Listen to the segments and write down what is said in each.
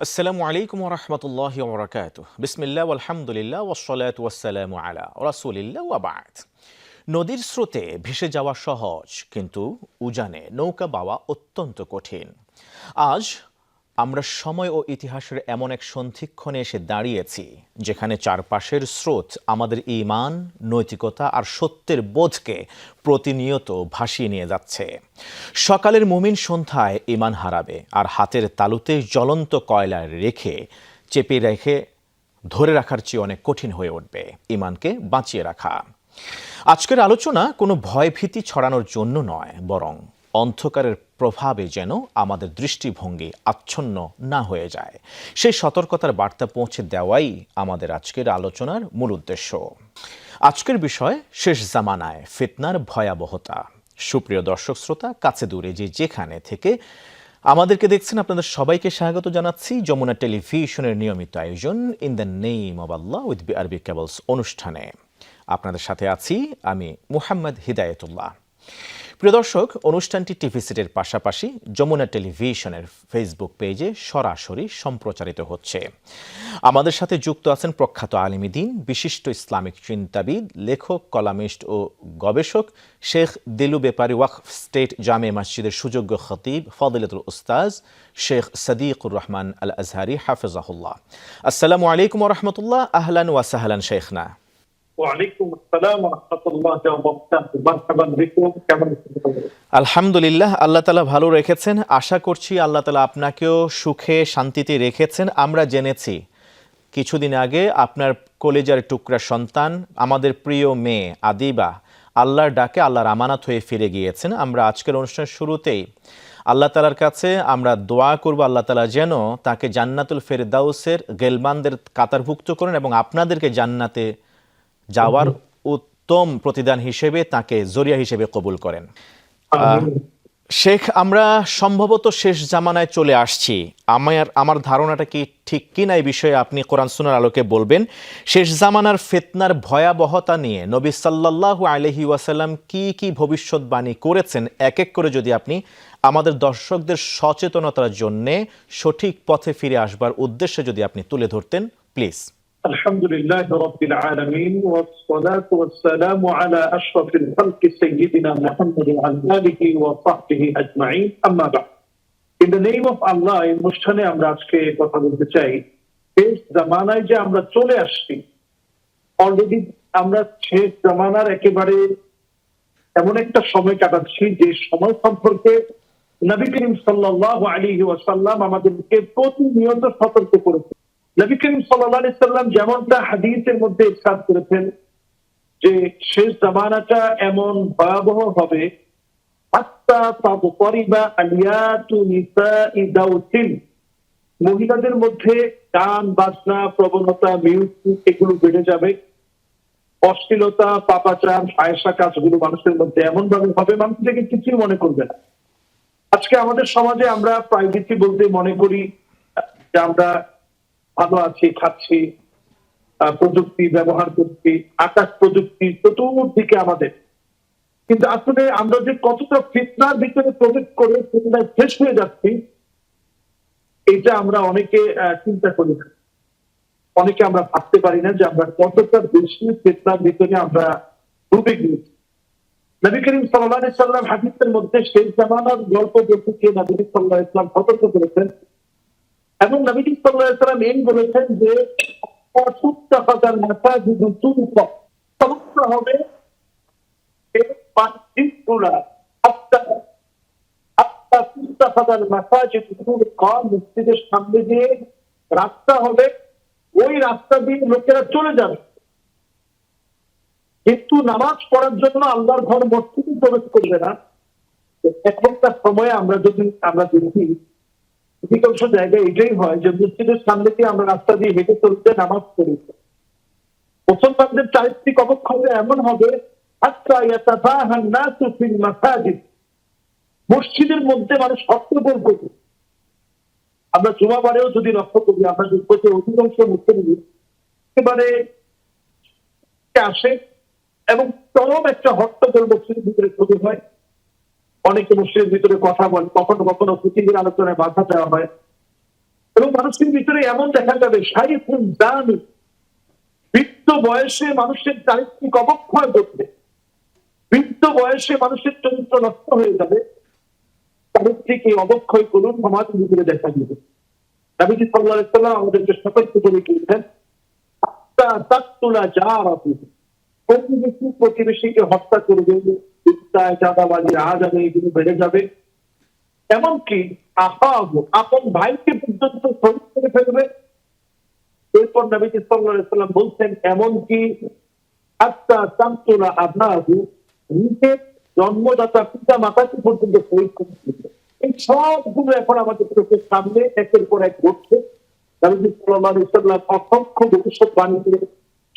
আসসালামু আলাইকুম ওয়া রাহমাতুল্লাহি ওয়া বারাকাতুহু। বিসমিল্লাহ ওয়ালহামদুলিল্লাহ ওয়াসসালাতু ওয়াসসালামু আলা রাসূলিল্লাহ ওয়া বা'দ। নদীর স্রোতে ভেসে যাওয়া সহজ, কিন্তু উজানে নৌকা বাওয়া অত্যন্ত কঠিন। আজ আমরা সময় ও ইতিহাসের এমন এক সন্ধিক্ষণে এসে দাঁড়িয়েছি, যেখানে চারপাশের স্রোত আমাদের ঈমান, নৈতিকতা আর সত্যের বোধকে প্রতিনিয়ত ভাসিয়ে নিয়ে যাচ্ছে। সকালের মুমিন সন্ধ্যায় ঈমান হারাবে, আর হাতের তালুতে জ্বলন্ত কয়লা চেপে রেখে ধরে রাখার চেয়ে অনেক কঠিন হয়ে উঠবে ঈমানকে বাঁচিয়ে রাখা। আজকের আলোচনা কোনো ভয়ভীতি ছড়ানোর জন্য নয়, বরং অন্ধকারের প্রভাবে যেন আমাদের দৃষ্টিভঙ্গি আচ্ছন্ন না হয়ে যায়, সেই সতর্কতার বার্তা পৌঁছে দেওয়াই আমাদের আজকের আলোচনার মূল উদ্দেশ্য। আজকের বিষয় শেষ জামানায় ফিতনার ভয়াবহতা। সুপ্রিয় দর্শক শ্রোতা, কাছে দূরে যেখানে থেকে আমাদেরকে দেখছেন, আপনাদের সবাইকে স্বাগত জানাচ্ছি যমুনা টেলিভিশনের নিয়মিত আয়োজন in the name of Allah with BRB cables অনুষ্ঠানে। আপনাদের সাথে আছি আমি মুহাম্মদ হিদায়েতুল্লাহ। প্রিয় দর্শক, অনুষ্ঠানটি টিভি সেটের পাশাপাশি যমুনা টেলিভিশনের ফেসবুক পেজে সরাসরি সম্প্রচারিত হচ্ছে। আমাদের সাথে যুক্ত আছেন প্রখ্যাত আলিম দ্বীন, বিশিষ্ট ইসলামিক চিন্তাবিদ, লেখক, কলামিস্ট ও গবেষক শেখ দিলু বেপারি ওয়াকফ স্টেট জামে মসজিদের সুযোগ্য খতিব ফদিলাতুল উস্তাজ শেখ সাদিকুর রহমান আল আজহারি হাফিজাহুল্লাহ। আসসালামু আলাইকুম ওয়া রাহমাতুল্লাহ। আহলান ওয়া সাহলান শেখনা। আলহামদুলিল্লাহ, আল্লাহ তাআলা ভালো রেখেছেন। আশা করছি আল্লাহ তাআলা আপনাকেও সুখে শান্তিতে রেখেছেন। আমরা জেনেছি কিছুদিন আগে আপনার কলেজার টুকরা সন্তান, আমাদের প্রিয় মেয়ে আদিবা, আল্লাহর ডাকে আল্লাহর আমানত হয়ে ফিরে গিয়েছেন। আমরা আজকের অনুষ্ঠানের শুরুতেই আল্লাহ তাআলার কাছে আমরা দোয়া করব, আল্লাহ তাআলা যেন তাকে জান্নাতুল ফেরদাউসের গেলমানদের কাতারভুক্ত করেন এবং আপনাদেরকে জান্নাতে যাওয়ার উত্তম প্রতিদান হিসেবে তাকে জরিয়া হিসেবে কবুল করেন। শেখ, আমরা সম্ভবত শেষ জামানায় চলে আসছি। আমার ধারণাটা কি ঠিক কিনা এই বিষয়ে আপনি কোরআন সুন্নাহর আলোকে বলবেন। শেষ জামানার ফিতনার ভয়াবহতা নিয়ে নবী সাল্লাল্লাহু আলাইহি ওয়াসাল্লাম কি কি ভবিষ্যৎবাণী করেছেন, এক এক করে যদি আপনি আমাদের দর্শকদের সচেতনতার জন্য সঠিক পথে ফিরে আসবার উদ্দেশ্যে যদি আপনি তুলে ধরতেন, প্লিজ। আলহামদুলিল্লাহ রাব্বিল আলামিন ওয়াসসালাতু ওয়াসসালামু আলা আশরাফিল খালকি সাইয়্যিদিনা মুহাম্মাদ ওয়া আলা আলিহি ওয়া সাহবিহি আজমাইন, আম্মা বা'দ। ইন দ্য নেম অফ আল্লাহ, এই অনুষ্ঠানে আমরা আজকে কথা বলতে চাই শেষ জামানায় যে আমরা চলে আসছি। অলরেডি আমরা শেষ জামানার একেবারে এমন একটা সময় কাটাচ্ছি যে সময় সম্পর্কে নবী করিম সাল্লাল্লাহু আলাইহি ওয়াসাল্লাম আমাদেরকে প্রতিনিয়ত সতর্ক করেছেন। নবী করিম সাল্লাল্লাহু আলাইহি ওয়াসাল্লাম যেমনটা হাদিসের মধ্যে ইরশাদ করেছেন যে শেষ জামানাটা এমন ভয়াবহ হবে, হাত্তা তাদরিবা আলিয়াতু নিসাই দাউসিন, মহিলাদের মধ্যে গান বাজনা প্রবণতা, মিউজিক এগুলো বেড়ে যাবে। অশ্লীলতা, পাপাচার, ফায়সা কাজগুলো মানুষের মধ্যে এমন ভাবে হবে মানুষ থেকে কিছুই মনে করবে না। আজকে আমাদের সমাজে আমরা প্রাইভেসি বলতে মনে করি যে আমরা ভালো আছি, খাচ্ছি, প্রযুক্তি ব্যবহার করছি, আকাশ প্রযুক্তি চতুর্দিকে আমাদের, কিন্তু আসলে আমরা যে কতটা ফিতনার ভিতরে প্রবেশ করে ফিতনায় শেষ হয়ে যাচ্ছি, এটা আমরা অনেকে চিন্তা করি না। অনেকে আমরা ভাবতে পারি না যে আমরা কতটা বেশি ফিতনার ভিতরে আমরা ডুবে গিয়েছি। নবী করিম সাল্লাল্লাহু আলাইহি ওয়াসাল্লাম হাদিসের মধ্যে শেষ জামানার গল্প বলতে নবী সাল্লাল্লাহু আলাইহি ওয়াসাল্লাম সতর্ক করেছেন এবং নবী সাল্লাল্লাহু আলাইহি ওয়াসাল্লাম এই বলেছেন যে অসুত্তাফাদাল মাসাজিদু তুরফা, সমস্যা হবে এই মসজিদগুলা তুরফাদাল মাসাজিদু তুরফা, মসজিদের সামনে দিয়ে রাস্তা হবে, ওই রাস্তা দিয়ে লোকেরা চলে যাবে, কিন্তু নামাজ পড়ার জন্য আল্লাহর ঘর মসজিদে প্রবেশ করবে না। এখনকার সময়ে আমরা দেখি অধিকাংশ জায়গায় এটাই হয় যে মসজিদের সামনে দিয়ে আমরা রাস্তা দিয়ে হেঁটে চলতে নামাজ পড়ি। মুসলমানদের চারিত্রিক অবক্ষয় এমন হবে, মসজিদের মধ্যে মানুষ হট্টগোল করবে। আমরা জুমাবারেও যদি লক্ষ্য করি, আমরা দেখবো যে অধিকাংশ মুসলিম একেবারে আসে এবং চরম একটা হট্টগোল মসজিদের ভিতরে তৈরি হয়। অনেকে মসজিদের ভিতরে কথা বলে, কখনো কখনো পুঁথিদের আলোচনায় বাধা দেওয়া হয়। এবং মানুষের ভিতরে এমন দেখা যাবে শারীফুল জানি, বৃদ্ধ বয়সে মানুষের চারিত্রিক অবক্ষয় ঘটবে, বৃদ্ধ বয়সে মানুষের চরিত্র নষ্ট হয়ে যাবে, চারিত্রিক এই অবক্ষয় করুন সমাজের ভিতরে দেখা দিবে। নবীজি সাল্লাল্লাহু আলাইহি ওয়াসাল্লাম আমাদেরকে সতর্ক করে দিয়েছেন, আত্তা তাকতুলা জারাতু, প্রতিবেশী প্রতিবেশীকে হত্যা করবে, ইচ্ছায় চাঁদাবাজি আজানে এগুলো বেড়ে যাবে, এমনকি আপন ভাইকে পর্যন্ত শহীদ করে ফেলবে। এরপর নবীজি সাল্লাল্লাহু আলাইহি ওয়াসাল্লাম বলছেন, এমনকি আত্তা তাকতুলা আবনাহু, নিজের জন্মদাতা পিতা মাতাকে পর্যন্ত শহীদ করে ফেলবে। এই সবগুলো এখন আমাদের চোখের সামনে একের পর এক ঘটছে। নবীজি সাল্লাল্লাহু আলাইহি ওয়াসাল্লাম অসংখ্য ভবিষ্যৎবাণী করে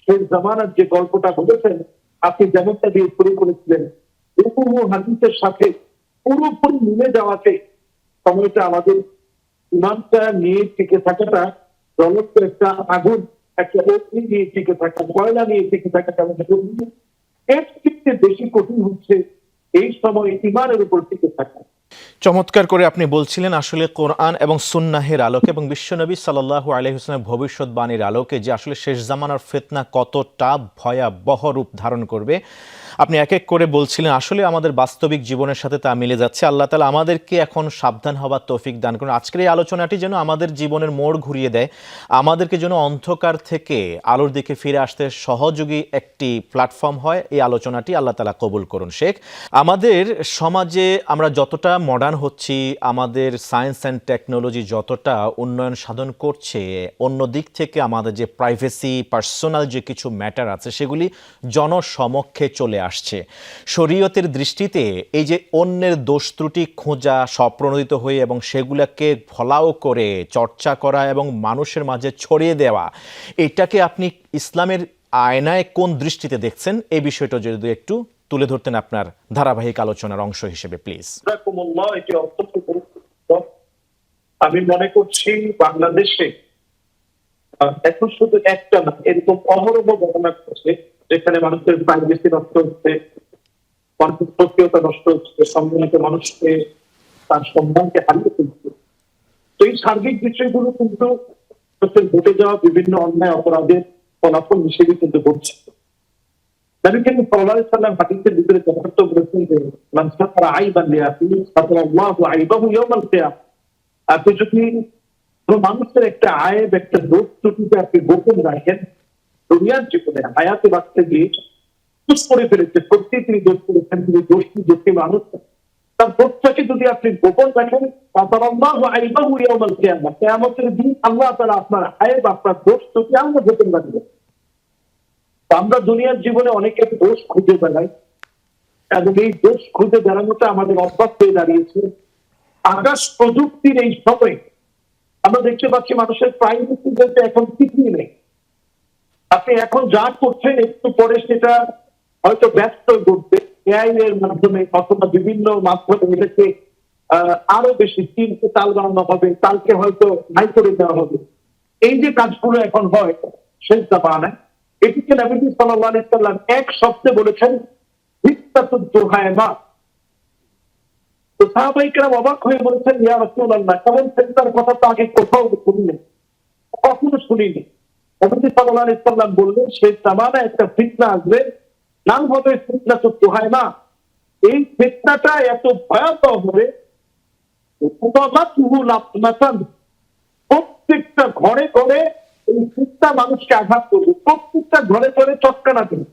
শেষ জামানার যে গল্পটা বলেছেন, আপনি যেমনটা দিয়ে শুরু করেছিলেন, হুবহু হাদিসের সাথে পুরোপুরি মিলে যাওয়াতে সময়টা আমাদের ইমানটা নিয়ে টিকে থাকাটা, জ্বলন্ত একটা আগুন, একটা অগ্নি নিয়ে টিকে থাকা, কয়লা নিয়ে টিকে থাকাটা আমাদের এর থেকে বেশি কঠিন হচ্ছে এই সময় ইমানের উপর টিকে থাকা। চমৎকার করে আপনি বলছিলেন আসলে কোরআন এবং সুন্নাহের আলোকে এবং বিশ্বনবী সাল্লাল্লাহু আলাইহি ওয়াসাল্লামের ভবিষ্যৎবাণীর আলোকে যে আসলে শেষ জামানার ফিতনা কতটা ভয়াবহ রূপ ধারণ করবে আপনি এক এক করে বলছিলেন। আসলে আমাদের বাস্তবিক জীবনের সাথে তা মিলে যাচ্ছে। আল্লাহ তাআলা আমাদেরকে এখন সাবধান হবার তৌফিক দান করুন। আজকের এই আলোচনাটি যেন আমাদের জীবনের মোড় ঘুরিয়ে দেয়, আমাদেরকে যেন অন্ধকার থেকে আলোর দিকে ফিরে আসতে সহযোগী একটি প্ল্যাটফর্ম হয়। এই আলোচনাটি আল্লাহ তাআলা কবুল করুন। শেখ, আমাদের সমাজে আমরা যতটা মডার্ন হচ্ছি, আমাদের সায়েন্স অ্যান্ড টেকনোলজি যতটা উন্নয়ন সাধন করছে, অন্য দিক থেকে আমাদের যে প্রাইভেসি, পার্সোনাল যে কিছু ম্যাটার আছে সেগুলি জনসমক্ষে চলে আসছে। শরীয়তের দৃষ্টিতে এই যে অন্যের দোষ ত্রুটি খোঁজা, স্বপ্রণোদিত হয়ে এবং সেগুলোকে ফলাও করে চর্চা করা এবং মানুষের মাঝে ছড়িয়ে দেওয়া, এটাকে আপনি ইসলামের আয়নায় কোন দৃষ্টিতে দেখছেন? এই বিষয়টা যদি একটু তুলে ধরতেন আপনার ধারাবাহিক আলোচনার অংশ হিসেবে প্লিজ। আমি মনে করছি বাংলাদেশে এখন শুধু একটা না, এরকম অহরহ ঘটনা ঘটছে যেখানে মানুষের প্রাইভেসি নষ্ট হচ্ছে, মানুষের সক্রিয়তা নষ্ট হচ্ছে, সম্মানিত মানুষকে তার সম্মানকে হারিয়ে ফেলছে। তো এই সার্বিক বিষয়গুলো কিন্তু ঘটে যাওয়া বিভিন্ন অন্যায় অপরাধের ফলাফল হিসেবে কিন্তু ঘটছে। নবী করিম সাল্লাল্লাহু আলাইহি ওয়াসাল্লাম হাদিসের ভিতরে যথার্থ বলেছেন যে মান সাতারা আইবান লিআখিহি সাতারাল্লাহু আইবাহু ইয়াউমাল কিয়ামah। আপনি যদি কোনো মানুষের একটা আয়েব, একটা দোষ ত্রুটিকে আপনি গোপন রাখেন, দুনিয়ার জীবনে হায়াতে বাঁচতে গিয়ে দোষ করে ফেলেছে, সত্যি তিনি দোষ করেছেন, তিনি দোষী মানুষ, তার দোষটাকে যদি আপনি গোপন রাখেন, সাতারাল্লাহু আইবাহু ইয়াউমাল কিয়ামah, কিয়ামতের দিন আল্লাহ তাআলা আপনার আয়েব, আপনার দোষ ত্রুটি আমরা গোপন রাখবেন। আমরা দুনিয়ার জীবনে অনেকের দোষ খুঁজে বেড়াই এবং এই দোষ খুঁজে বেড়ানোটা আমাদের অভ্যাস হয়ে দাঁড়িয়েছে। আকাশ প্রযুক্তির এই সময় আমরা দেখতে পাচ্ছি মানুষের প্রাইভেসি বলতে এখন কিছুই নেই। আপনি এখন যা করছেন একটু পরে সেটা হয়তো ব্যস্ত করবে এআই এর মাধ্যমে অথবা বিভিন্ন মাধ্যমে এটাকে আরো বেশি চিনতে তাল বানানো হবে, তালকে হয়তো নাই করে দেওয়া হবে। এই যে কাজগুলো এখন হয় শেষ জামানায়, এটিকে নবী সাল্লাল্লাহু আলাইহি ওয়াসাল্লাম এক শব্দে বলেছেন হিত্তাতুদ দুহায়মা। তো সাহাবায়ে কেরাম অবাক হয়ে বলেছেন, ইয়া রাসূলুল্লাহ, কেমন ফেরেশতার কথা তো আগে কোথাও শুনিনি, কখনো শুনিনি। নবী সাল্লাল্লাহু আলাইহি ওয়াসাল্লাম বললেন, শেষ জামানায় একটা ফিতনা আসবে, নাম হবে ফিতনাতুদ দুহায়মা। এই ফিতনাটা এত ভয়াবহ হবে, প্রত্যেকটা ঘরে ঘরে এই ফিতনা মানুষকে আঘাত করবে, প্রত্যেকটা ঘরে ঘরে চটকানা দেবে।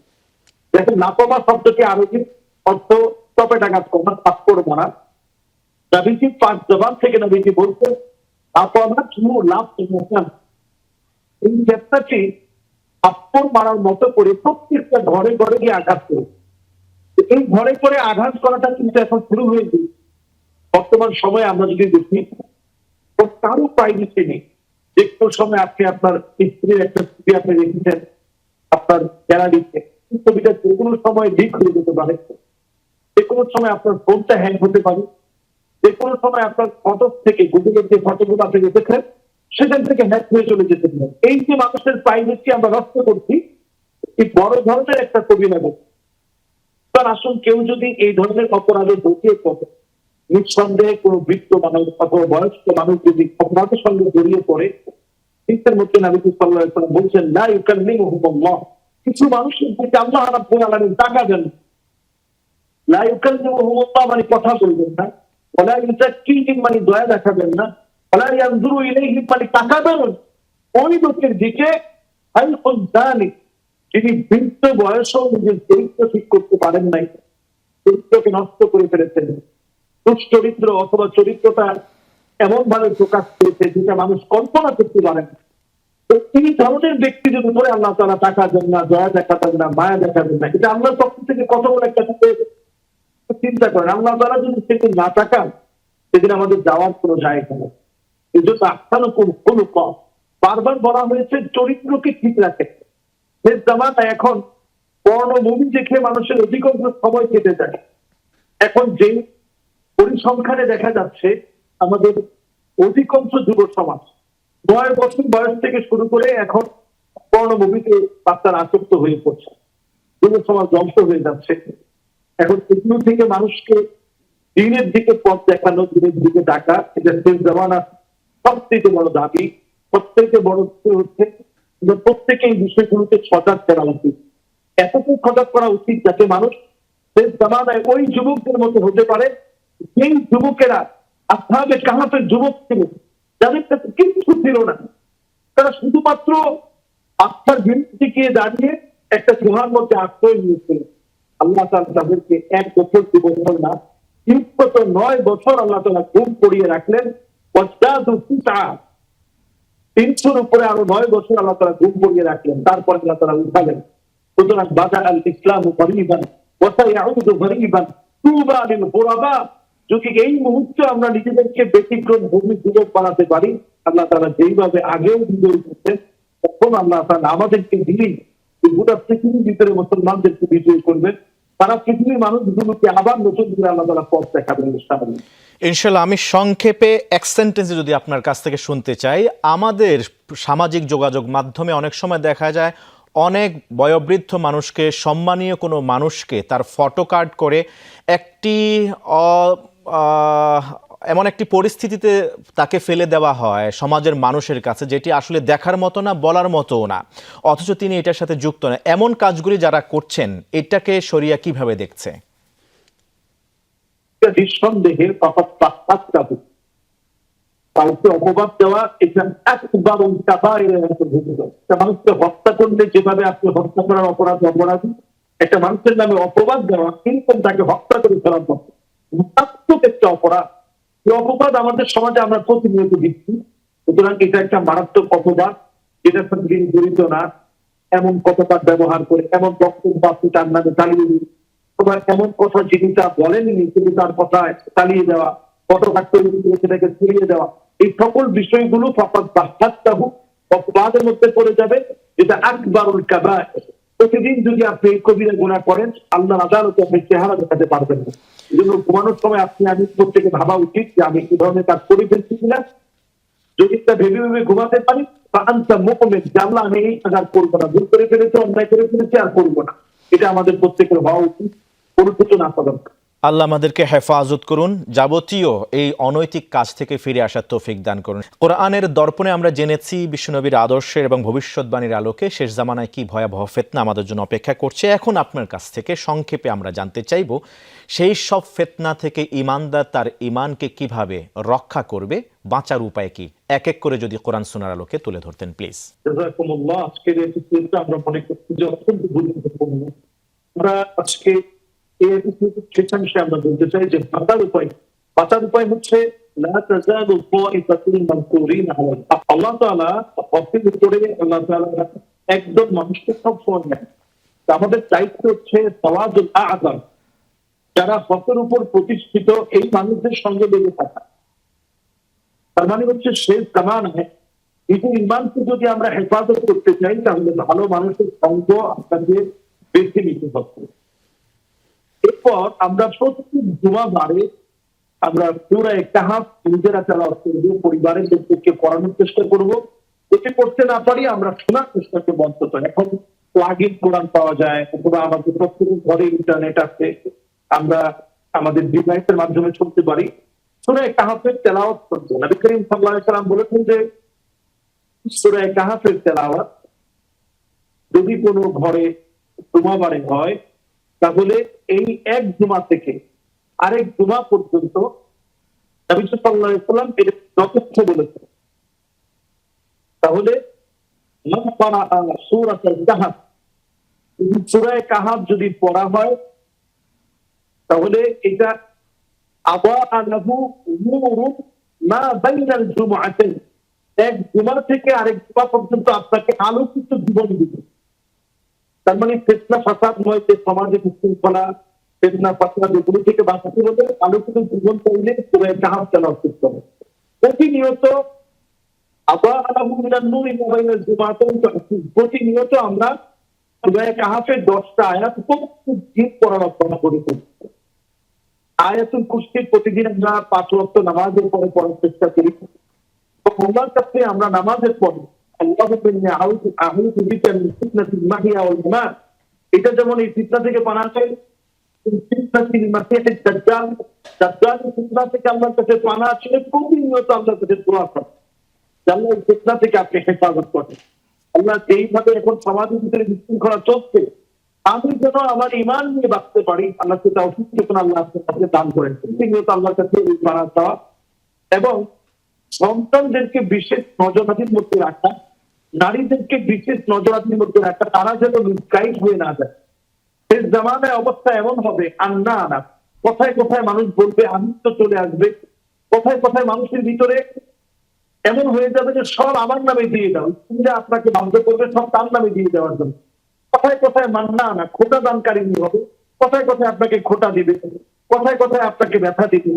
দেখেন, লাপমা শব্দটি আরবির অর্থ চপেটাঘাত করা, থাপ্পড় মারা। নবীজি পাঁচ জবান থেকে নবীজি বলছেন এই ক্ষেত্রটি থাপ্পড় মারার মতো করে প্রত্যেকটা ঘরে ঘরে গিয়ে আঘাত করে। এই ঘরে ঘরে আঘাত করাটা কিন্তু এখন শুরু হয়েছে। বর্তমান সময়ে আমরা যদি দেখি, কারো প্রাইভেসি নেই। যে কোনো সময় আপনি আপনার স্ত্রীর একটা ছবি আপনি রেখেছেন আপনার গ্যালারিতে, ছবিটা যে কোনো সময় লিক হয়ে যেতে পারে, যে কোনো সময় আপনার ফোনটা হ্যাং হতে পারে, যে কোনো সময় আপনার ফটো থেকে গুগলের যে ফটোগুলো আপনি রেখেছেন সেখান থেকে হ্যাক হয়ে চলে যেতে পারে। এই যে মানুষের প্রাইভেসি আমরা নষ্ট করছি, এই বড় ধরনের একটা ছবি নেব। তার আসুন, কেউ যদি এই ধরনের অপরাধে ঢুকিয়ে পড়ে, নিঃসন্দেহে কোনো বৃদ্ধ মানুষ অথবা বয়স্ক মানুষ যদি অপরাধের সঙ্গে জড়িয়ে পড়ে, শীতের মধ্যে নবী সাল্লাল্লাহু আলাইহি ওয়াসাল্লাম বলছেন, লা ইউকাল্লিমুহুমুল্লাহ, কিছু মানুষের প্রতি আল্লাহ রাব্বুল আলামিন তাকাবেন। লা ইউকাল্লিমুহুমুল্লাহ মানে কথা বলবেন না, ওয়ালা ইউযাক্কিহিম মানে দয়া দেখাবেন না, ওয়ালা ইয়ানজুরু ইলাইহিম মানে তাকাবেন ওই লোকের দিকে আল যালিক, যিনি বৃদ্ধ বয়সেও নিজের চরিত্র ঠিক করতে পারেন নাই, চরিত্রকে নষ্ট করে ফেলেছেন, দুশ্চরিত্র অথবা চরিত্রটা এমন ভাবে প্রকাশ করেছে যেটা মানুষ কল্পনা করতে পারেন। তো এই ধরনের ব্যক্তিদের উপরে আল্লাহ তাআলা তাকাবেন না, দয়া দেখাবেন না, মায়া দেখাবেন না। এটা আল্লাহর পক্ষ থেকে কত বড় একটা চিন্তা করেন। আল্লাহ তাআলা যদি সেদিন না তাকান, সেদিন আমাদের যাওয়ার কোনো জায়গা নেই। এই জন্য আহসানুকুম খুলুকা, বারবার বলা হয়েছে চরিত্রকে ঠিক রাখে। শেষ জামানায় এখন পর্নো মুভি দেখে মানুষের অধিকাংশ সময় কেটে যায়। এখন যে পরিসংখ্যানে দেখা যাচ্ছে আমাদের অধিকাংশ যুব সমাজ 9 বছর বয়স থেকে শুরু করে এখন পর্নো মুভিতে বাচ্চারা আসক্ত হয়ে পড়ছে, যুব সমাজ ধ্বংস হয়ে যাচ্ছে। এখন এগুলো থেকে মানুষকে দিনের দিকে পথ দেখানো, দিনের দিকে ডাকা, এটা শেষ জামানার সবথেকে বড় দাবি, সবথেকে বড় হচ্ছে প্রত্যেকে এই বিষয়গুলোতে সজাগ করা উচিত। এতটুকু সজাগ করা উচিত যাতে মানুষ শেষ জামানায় ওই যুবকদের মতো হতে পারে যেই যুবকেরা আসহাবে কাহাফের যুবক ছিল, যাদের কাছে কিছু ছিল না, তারা শুধুমাত্র আত্মার বিরুদ্ধে গিয়ে দাঁড়িয়ে একটা গুহার মধ্যে আশ্রয় নিয়েছিল। আল্লাহ তাআলা তাদেরকে 1 বছর 2 বছর না, 9 বছর আল্লাহ তাআলা ঘুম পড়িয়ে রাখলেন। 300 উপরে আরো 9 বছর আল্লাহ তাআলা ঘুম পড়িয়ে রাখলেন, তারপর আল্লাহ তাআলা উঠালেন। সুতরাং বাদা আল ইসলামু গরীবান ওয়া সায়াউদু গরীবান তুবা লিল গুরাবা, যদি এই মুহূর্তে আমরা নিজেদেরকে ব্যতিক্রম ভূমি যুবক বানাতে পারি, আল্লাহ তাআলা যেইভাবে আগেও বিজয়ী করতেন, তখন আল্লাহ তাআলা আমাদেরকে দিলেই গোটা পৃথিবীর ভিতরে মুসলমানদেরকে বিজয়ী করবেন। সারা পৃথিবীর মানুষগুলোকে আবার নতুন করে আল্লাহ তাআলা পথ দেখাবেন ইনশাআল্লাহ। ইনশাল্লাহ। আমি সংক্ষেপে এক সেন্টেন্সে যদি আপনার কাছ থেকে শুনতে চাই, আমাদের সামাজিক যোগাযোগ মাধ্যমে অনেক সময় দেখা যায় অনেক বয়োবৃদ্ধ মানুষকে, সম্মানীয় কোনো মানুষকে তার ফটো কার্ড করে একটি এমন একটি পরিস্থিতিতে তাকে ফেলে দেওয়া হয় সমাজের মানুষের কাছে, যেটি আসলে দেখার মতো না, বলার মতোও না, অথচ তিনি এটার সাথে যুক্ত না। এমন কাজগুলি যারা করছেন, এটাকে শরিয়া কিভাবে দেখছে? নিঃসন্দেহে কাউকে অপবাদ দেওয়া এটা একবার মানুষকে হত্যা করলে যেভাবে আপনি হত্যা করার অপরাধী, একটা মানুষের নামে অপবাদ দেওয়া কিন্তু তাকে হত্যা করে ফেলার মতো একটা অপরাধ। এই অপবাদ আমাদের সমাজে আমরা প্রতিনিয়ত দিচ্ছি। সুতরাং এটা একটা মারাত্মক অপবাদ, যেটার সঙ্গে তিনি জড়িত না এমন কথাটা ব্যবহার করে, এমন বক্তব্য আপনি তার নামে চালিয়ে দিন, অথবা এমন কথা যিনি তা বলেননি কিন্তু তার কথা চালিয়ে দেওয়া, ফটোকাট তৈরি করে সেটাকে ছড়িয়ে দেওয়া, এই সকল বিষয়গুলো অপবাদের মধ্যে পড়ে যাবে, যেটা আকবারুল কাবায়ের। প্রতিদিন যদি আপনি এই কবিরা গুনাহ করেন, আল্লাহর আদালতে আপনি চেহারা দেখাতে পারবেন না। এই জন্য ঘুমানোর সময় আমি প্রত্যেকে ভাবা উচিত যে আমি কি ধরনের কাজ করে ফেলছি কিনা। যদি তা ভেবে ভেবে ঘুমাতে পারি, আল্লাহ আমি এই কাজ করবো না, ভুল করে ফেলেছি, অন্যায় করে ফেলেছি, আর করবো না। এটা আমাদের প্রত্যেকের হওয়া উচিত, কোনো কিছু না করা। আল্লাহ আমাদেরকে হেফাজত করুন, যাবতীয় এই অনৈতিক কাজ থেকে ফিরে আসার তৌফিক দান করুন। কোরআনের দর্পণে আমরা জেনেছি বিশ্বনবীর আদর্শের এবং ভবিষ্যৎবাণীর আলোকে শেষ জামানায় কি ভয়াবহ ফিতনা আমাদের জন্য অপেক্ষা করছে। এখন আপনার কাছ থেকে সংক্ষেপে আমরা জানতে চাইব, সেই সব ফিতনা থেকে ঈমানদার তার ঈমানকে কিভাবে রক্ষা করবে, বাঁচার উপায় কি, এক এক করে যদি কোরআন সুন্নাহর আলোকে তুলে ধরতেন প্লিজ। জাযাকুমুল্লাহ। আজকের এই চিন্তা আমরা মনে করছি যে অত্যন্ত গুরুত্বপূর্ণ। আমরা আজকে আমরা বলতে চাই যে বাঁচার উপায় হচ্ছে আল্লাহ তাআলা হকের উপরে আল্লাহ তাআলা একজন মানুষকে সবসময় নেন। আমাদের দায়িত্ব হচ্ছে তাওয়াদুল আযম, যারা হকের উপর প্রতিষ্ঠিত এই মানুষদের সঙ্গে লেগে থাকা। তার মানে হচ্ছে শেষ জামানায় নিজের ঈমানকে যদি আমরা হেফাজত করতে চাই, তাহলে ভালো মানুষের সঙ্গ আপনাকে বেছে নিতে হবে। এরপর আমরা প্রতি জুমাবারে আমরা সূরা কাহফ নিজেরা তেলাওয়াত করব, পরিবারের লোকদেরকে পড়ানোর চেষ্টা করব। যদি পড়তে না পারি আমরা শোনার চেষ্টা করব। অন্তত এখন প্লাগ ইন কোরআন পাওয়া যায়, অথবা আমাদের প্রত্যেকের ঘরে ইন্টারনেট আছে, আমরা আমাদের ডিভাইসের মাধ্যমে শুনতে পারি, সূরা কাহাফের তেলাওয়াত করতে। নবী করিম সাল্লাল্লাহু আলাইহি সাল্লাম বলেছেন যে সূরা কাহাফের তেলাওয়াত যদি কোনো ঘরে জুমাবারে হয়, তাহলে এই এক জুমা থেকে আরেক জুমা পর্যন্ত নবী সাল্লাল্লাহু আলাইহি সাল্লাম এর যথেষ্ট বলেছেন। তাহলে মান ক্বারাআ সূরাতুল কাহফ, সূরা কাহফ যদি পড়া হয়, তাহলে এটা আদাআ লাহু নূরুন মা বাইনাল জুমআতাইন, এক জুমা থেকে আরেক জুমা পর্যন্ত আপনাকে আলোকিত জীবন দিবে। তার মানে ফিতনা ফাসাদময় যে সমাজে বিশৃঙ্খলা, ফিতনা ফাসাদ এগুলো থেকে বাঁচাতে হলে আলোকিত জীবন চাইলে সূরা কাহফ তেলাওয়াত করতে হবে। প্রতিনিয়ত আদাআ লাহু মিনান নূরি মা বাইনাল জুমআতাইন, প্রতিনিয়ত আমরা সূরা কাহফের 10টা আয়াত প্রত্যেক পড়ার অভ্যাস করে থাকি। আয়াতুল কুরসি প্রতিদিন আমরা 5 ওয়াক্ত নামাজের পরে পড়ার চেষ্টা করি। আল্লাহর কাছে আমরা নামাজের পরে আল্লাহুম্মা ইন্নী আউযু বিকা মিন ফিতনাতিল মাহিয়া ওয়াল মামাত, এটা যেমন এই ফিতনা থেকে পানাহ চাই, ফিতনাতিল মাসিহিদ দাজ্জাল, দাজ্জালের ফিতনা থেকে আল্লাহর কাছে পানাহ চাই, প্রতিনিয়ত আল্লাহর কাছে দোয়া করি আল্লাহ এই ফিতনা থেকে আপনি হেফাজত করেন। আল্লাহ যেইভাবে এখন সমাজের ভিতরে বিশৃঙ্খলা চলছে, আমি যেন আমার ঈমান নিয়ে বাঁচতে পারি, আল্লাহকে তাওফীক যখন আল্লাহ আপনাকে দান করেন। প্রতিনিয়ত আল্লাহর কাছে এই পানাহ চাওয়া এবং সন্তানদেরকে বিশেষ নজরাতির মধ্যে রাখা, নারীদেরকে বিশেষ নজরাতির মধ্যে রাখা, তারা যেন মিসগাইড হয়ে না যায়। শেষ জামানায় অবস্থা এমন হবে, আন্না আনা, কোথায় কোথায় মানুষ বলবে আমিত্ব চলে আসবে, কোথায় কোথায় মানুষের ভিতরে এমন হয়ে যাবে যে সব আমার নামে দিয়ে দাও, স্ত্রীরা আপনাকে বাধ্য করবে সব তার নামে দিয়ে দেওয়ার জন্য। কোথায় কোথায় মান্না আনা, খোটা দানকারী হবে, কোথায় কোথায় আপনাকে খোটা দিবে, কোথায় কোথায় আপনাকে ব্যথা দিবে,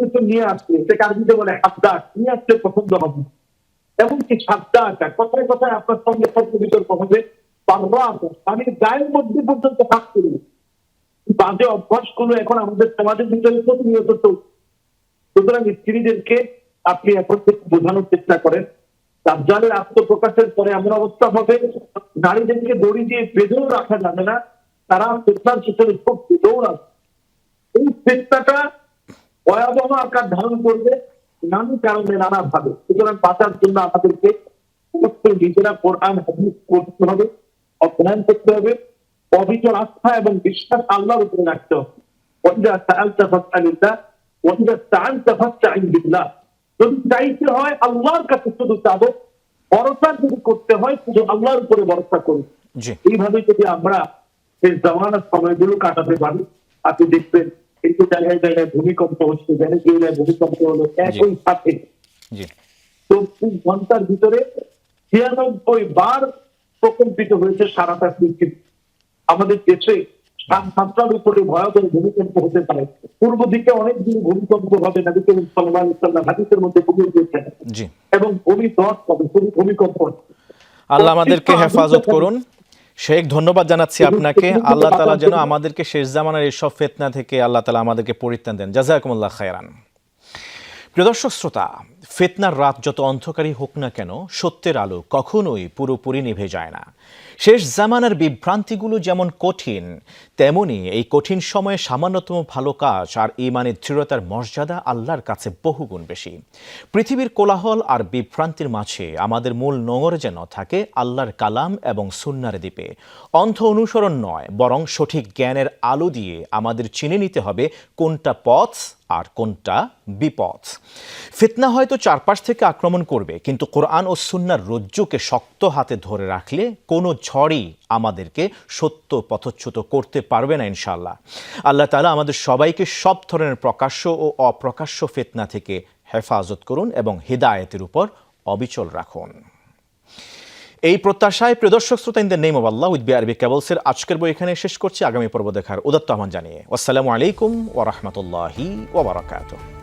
কিছু নিয়ে আসছে, সেটা আরবিতে বলে হাদ্দাক, নিয়ে আসতে পছন্দ হবে। এমনকি সাদ্দাকা, কোথায় কোথায় আপনার সঙ্গে সঙ্গে বিতর্ক হবে, আমি গায়ের মধ্যে পর্যন্ত হাত করি। বাজে অভ্যাসগুলো এখন আমাদের সমাজের ভিতরে প্রতিনিয়ত চলছে। সুতরাং স্ত্রীদেরকে আপনি এখন বোঝানোর চেষ্টা করেন, দাজ্জালের আত্মপ্রকাশের পরে এমন অবস্থা হবে, নারীদেরকে দড়ি দিয়ে বেঁধেও রাখা যাবে না, তারা ফিতনার পিছনে খুব দৌড়াবে। এই ফিতনাটা ভয়াবহ আকার ধারণ করবে নানা কারণে, নানা ভাবে। সুতরাং বাঁচার জন্য আমাদেরকে নিজেরা কোরআন হাদিস পড়তে হবে, অধ্যয়ন করতে হবে, অবিচল আস্থা এবং বিশ্বাস আল্লাহর উপরে রাখতে হবে। ওয়াইদা সাআলতা ফাসআলিল্লাহ ওয়াইদা ইসতাআনতা ফাসতাঈন বিল্লাহ, যদি চাইতে হয় আল্লাহর কাছে শুধু চাবো, ভরসা যদি করতে হয় শুধু আল্লাহর উপরে ভরসা করুন। এইভাবে যদি আমরা এই জামানার সময়গুলো কাটাতে পারি, আপনি দেখবেন একটু জায়গায় জায়গায় ভূমিকম্প হচ্ছে, ভেনেজুয়েলায় ভূমিকম্প হলো একই সাথে 24 ঘন্টার ভিতরে 96 বার প্রকম্পিত হয়েছে সারাটা পৃথিবী। আমাদের দেশে 7টার উপরে ভয়াবহ ভূমিকম্প হতে পারে। পূর্ব দিকে অনেকদিন ভূমিকম্প হবে, নবী করিম সাল্লাল্লাহু আলাইহি ওয়াসাল্লাম হাদিসের মধ্যে বলে দিয়েছেন, এবং ভূমিধস হবে, ভূমিকম্প। আল্লাহ আমাদেরকে হেফাজত করুন। শেখ, ধন্যবাদ জানাচ্ছি আপনাকে। আল্লাহ তাআলা যেন আমাদেরকে শেষ জামানার এইসব ফিতনা থেকে আল্লাহ তাআলা আমাদেরকে পরিত্রাণ দেন। জাযাকুমুল্লাহ খায়রান। প্রিয় দর্শক শ্রোতা, ফিতনার রাত যত অন্ধকারই হোক না কেন, সত্যের আলো কখনোই পুরোপুরি নিভে যায় না। শেষ জামানার বিভ্রান্তিগুলো যেমন কঠিন, তেমনি এই কঠিন সময়ে সামান্যতম ভালো কাজ আর ঈমানের দৃঢ়তার মর্যাদা আল্লাহর কাছে বহুগুণ বেশি। পৃথিবীর কোলাহল আর বিভ্রান্তির মাঝে আমাদের মূল নোঙর যেন থাকে আল্লাহর কালাম এবং সুন্নার দ্বীপে। অন্ধ অনুসরণ নয়, বরং সঠিক জ্ঞানের আলো দিয়ে আমাদের চিনে নিতে হবে কোনটা পথ আর কোনটা বিপদ। ফিতনা হয়তো চারপাশ থেকে আক্রমণ করবে, কিন্তু কোরআন ও সুন্নাহর রজ্জুকে শক্ত হাতে ধরে রাখলে কোনো ঝড়ই আমাদেরকে সত্য পথচ্যুত করতে পারবে না ইনশাআল্লাহ। আল্লাহ তাআলা আমাদের সবাইকে সব ধরনের প্রকাশ্য ও অপ্রকাশ্য ফিতনা থেকে হেফাজত করুন এবং হিদায়াতের উপর অবিচল রাখুন। এই প্রত্যাশায় প্রিয় দর্শক শ্রোতা, in the name of Allah with BRB কেবলসের আজকের বই এখানে শেষ করছি। আগামী পর্ব দেখার উদাত্ত আহ্বান জানিয়ে আসসালামু আলাইকুম ওয়া রাহমাতুল্লাহি ওয়া বারাকাতুহু।